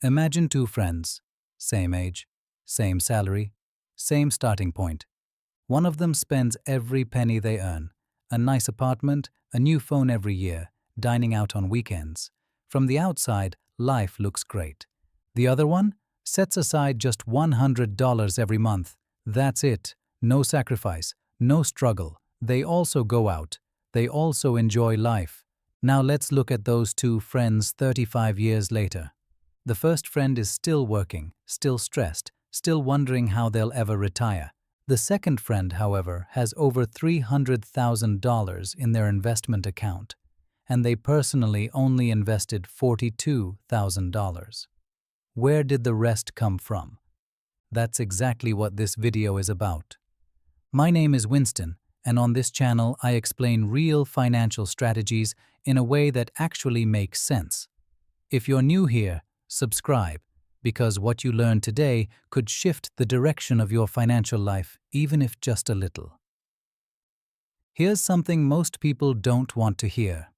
Imagine two friends, same age, same salary, same starting point. One of them spends every penny they earn, a nice apartment, a new phone every year, dining out on weekends. From the outside, life looks great. The other one sets aside just $100 every month. That's it. No sacrifice, no struggle. They also go out. They also enjoy life. Now let's look at those two friends 35 years later. The first friend is still working, still stressed, still wondering how they'll ever retire. The second friend, however, has over $300,000 in their investment account, and they personally only invested $42,000. Where did the rest come from? That's exactly what this video is about. My name is Winston, and on this channel I explain real financial strategies in a way that actually makes sense. If you're new here, subscribe, because what you learn today could shift the direction of your financial life, even if just a little. Here's something most people don't want to hear.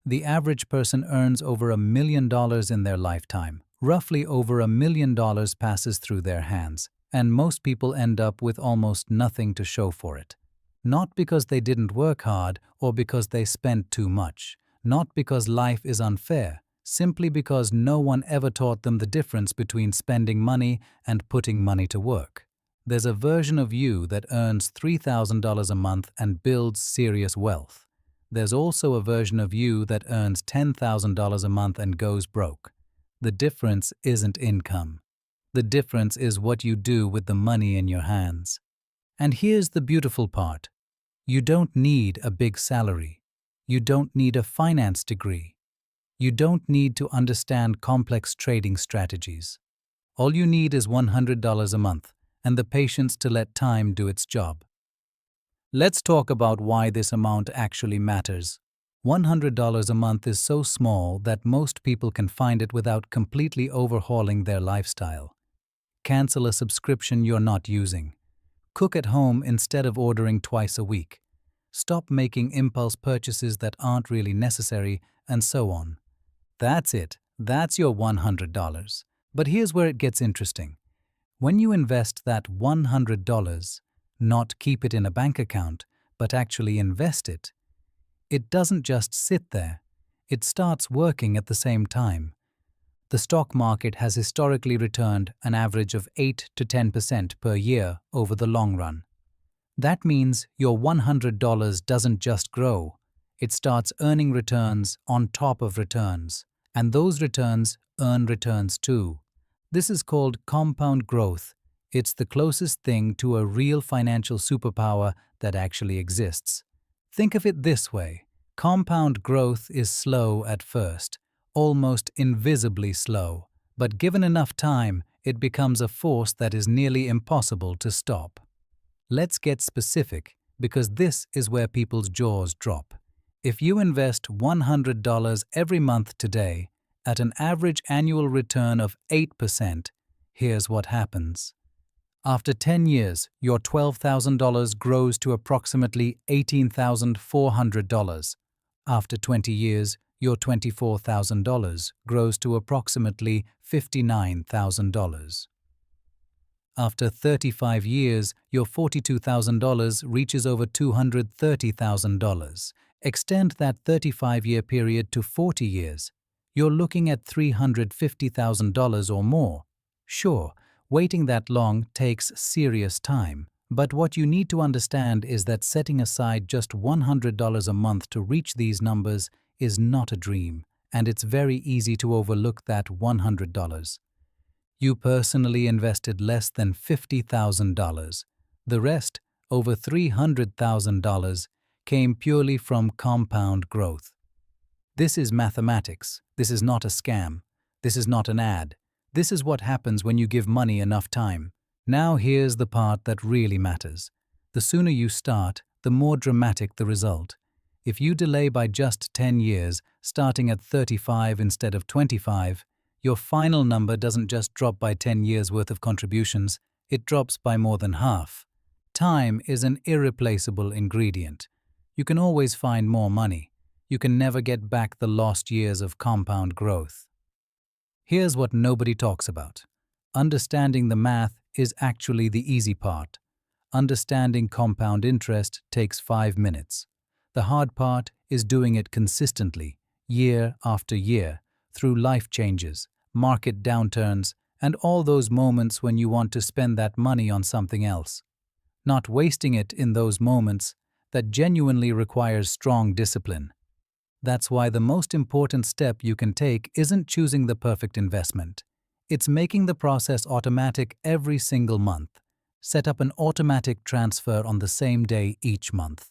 The average person earns over $1 million in their lifetime. Roughly over $1 million passes through their hands, and most people end up with almost nothing to show for it. Not because they didn't work hard or because they spent too much, not because life is unfair, simply because no one ever taught them the difference between spending money and putting money to work. There's a version of you that earns $3,000 a month and builds serious wealth. There's also a version of you that earns $10,000 a month and goes broke. The difference isn't income. The difference is what you do with the money in your hands. And here's the beautiful part. You don't need a big salary. You don't need a finance degree. You don't need to understand complex trading strategies. All you need is $100 a month and the patience to let time do its job. Let's talk about why this amount actually matters. $100 a month is so small that most people can find it without completely overhauling their lifestyle. Cancel a subscription you're not using. Cook at home instead of ordering twice a week. Stop making impulse purchases that aren't really necessary, and so on. That's it. That's your $100. But here's where it gets interesting. When you invest that $100, not keep it in a bank account, but actually invest it, it doesn't just sit there. It starts working at the same time. The stock market has historically returned an average of 8 to 10% per year over the long run. That means your $100 doesn't just grow. It starts earning returns on top of returns. And those returns earn returns too. This is called compound growth. It's the closest thing to a real financial superpower that actually exists. Think of it this way. Compound growth is slow at first, almost invisibly slow, but given enough time, it becomes a force that is nearly impossible to stop. Let's get specific, because this is where people's jaws drop. If you invest $100 every month today, at an average annual return of 8%, here's what happens. After 10 years, your $12,000 grows to approximately $18,400. After 20 years, your $24,000 grows to approximately $59,000. After 35 years, your $42,000 reaches over $230,000. Extend that 35-year period to 40 years. You're looking at $350,000 or more. Sure, waiting that long takes serious time, but what you need to understand is that setting aside just $100 a month to reach these numbers is not a dream, and it's very easy to overlook that $100. You personally invested less than $50,000. The rest, over $300,000, came purely from compound growth. This is mathematics. This is not a scam. This is not an ad. This is what happens when you give money enough time. Now here's the part that really matters. The sooner you start, the more dramatic the result. If you delay by just 10 years, starting at 35 instead of 25, your final number doesn't just drop by 10 years' worth of contributions, it drops by more than half. Time is an irreplaceable ingredient. You can always find more money. You can never get back the lost years of compound growth. Here's what nobody talks about. Understanding the math is actually the easy part. Understanding compound interest takes 5 minutes. The hard part is doing it consistently, year after year, through life changes, market downturns, and all those moments when you want to spend that money on something else. Not wasting it in those moments that genuinely requires strong discipline. That's why the most important step you can take isn't choosing the perfect investment. It's making the process automatic every single month. Set up an automatic transfer on the same day each month.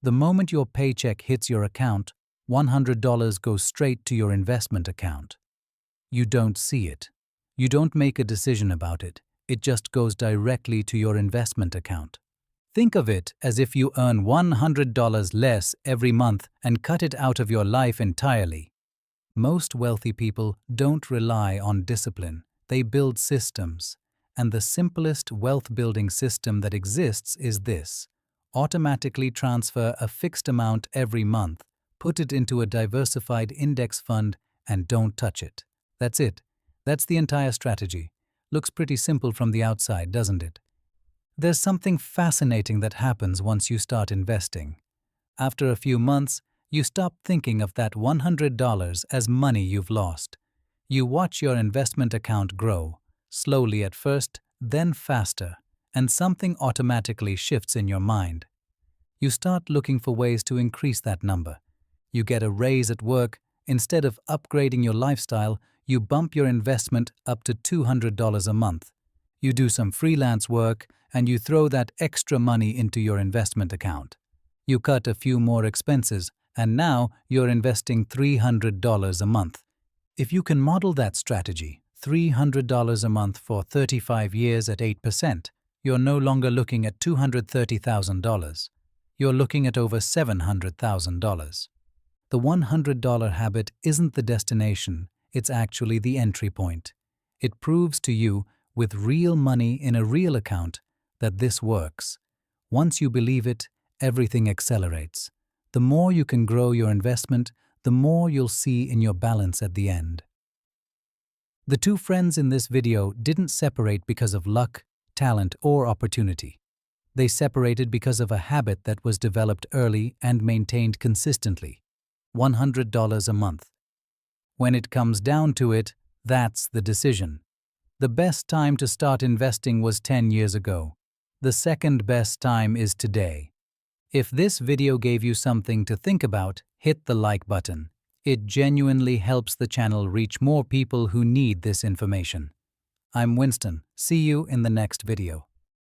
The moment your paycheck hits your account, $100 goes straight to your investment account. You don't see it. You don't make a decision about it. It just goes directly to your investment account. Think of it as if you earn $100 less every month and cut it out of your life entirely. Most wealthy people don't rely on discipline. They build systems. And the simplest wealth-building system that exists is this. Automatically transfer a fixed amount every month, put it into a diversified index fund, and don't touch it. That's it. That's the entire strategy. Looks pretty simple from the outside, doesn't it? There's something fascinating that happens once you start investing. After a few months, you stop thinking of that $100 as money you've lost. You watch your investment account grow, slowly at first, then faster, and something automatically shifts in your mind. You start looking for ways to increase that number. You get a raise at work. Instead of upgrading your lifestyle, you bump your investment up to $200 a month. You do some freelance work, and you throw that extra money into your investment account. You cut a few more expenses, and now you're investing $300 a month. If you can model that strategy, $300 a month for 35 years at 8%, you're no longer looking at $230,000. You're looking at over $700,000. The $100 habit isn't the destination, it's actually the entry point. It proves to you, with real money in a real account, that this works. Once you believe it, everything accelerates. The more you can grow your investment, the more you'll see in your balance at the end. The two friends in this video didn't separate because of luck, talent, or opportunity. They separated because of a habit that was developed early and maintained consistently. $100 a month. When it comes down to it, that's the decision. The best time to start investing was 10 years ago. The second best time is today. If this video gave you something to think about, hit the like button. It genuinely helps the channel reach more people who need this information. I'm Winston. See you in the next video.